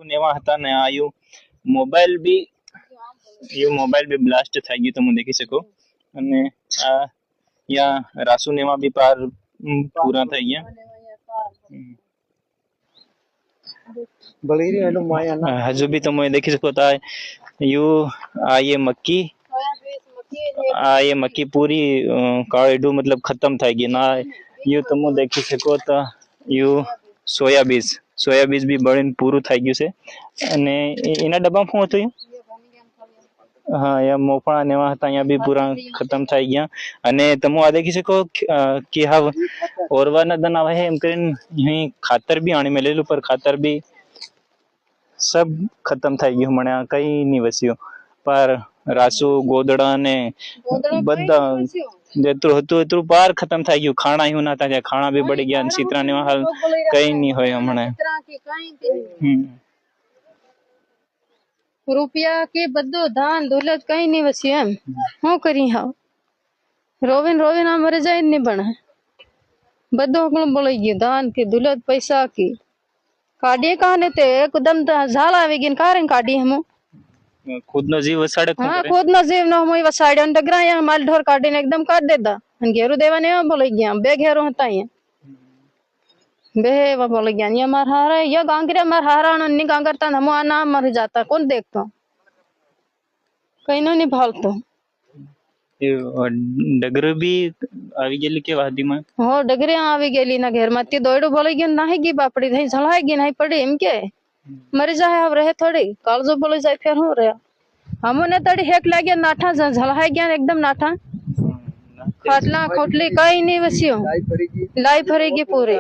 नेवा हता ने आयु मोबाइल भी ब्लास्ट થઈ ગયું તમે દેખી શકો અને આ યા રાસુ નેવા भी પાર પૂરા થઈ ગયા બળીરી એનો માયા ના હજુ भी તમે દેખી શકો તા યુ આ ये मक्की पूरी काळेडू मतलब खत्म થઈ ગઈ ના યુ તમે દેખી શકો તા યુ સોયાબીન भी બળીને પૂરું થઈ ગયું છે અને એના ડબ્બા શું હતું हाँ या मोफा नेवा हता यहाँ भी पूरा खत्म થઈ ગયા અને તમે આ દેખી શકો કે હા ઓરવા ના દન આવે એમ કરીને અહીં ખાતર भी આણી મેલેલું પર ખાતર भी सब खत्म થઈ ગયું મને કઈ નહીં વસ્યું પર રાસુ ગોદડા ને બધા જેટલું હતું એટલું પાર ખતમ થઈ ગયું ખાણા એવું ના થાય ખાણા भी બળી ગયા સીતરા ને હાલ કઈ નહીં હોય હમણે રૂપિયા કે બધું ધાન દોલત કઈ નહીં વસ્યું એમ શું કરી હા રોવીન આ મરી જાય જ નહીં બને બધું આપણું બોલાઈ ગયું ધાન કે દોલત પૈસા की કાઢીએ કાને તે એકદમ ઝાલ આવી ગઈ કારણ કાઢી હમ ખુદનો જીવ વસાડે હા ખુદનો જીવ નો મોય વસાડે અને ડગરા માલ ઢોર કાઢીને એકદમ કાઢ દેતા અને ઘેરું દેવાને બોલાઈ ગયા બે ઘેરો હતા અહીંયા बे वो बोल गया ये मार हारा ये गांगरे मार हारा नहीं गांगरता हम आना मर जाता कौन देखता कहीं नहीं भालतो डगर भी आवी गेली के वादी में हो डगरे आवी गेली ना घेर मत दोड़ो बोले गया नहीं की बापड़ी नहीं झलाएगी नहीं पड़ी हम के मर जाए अब रहे थोड़ी काल जो बोले जाए फिर हो रहा हमने तड़ी हेक लागे नाठा झलाए गया एकदम नाठा खाटला खोटली कहीं नहीं वसियो लाई फरेगी पूरे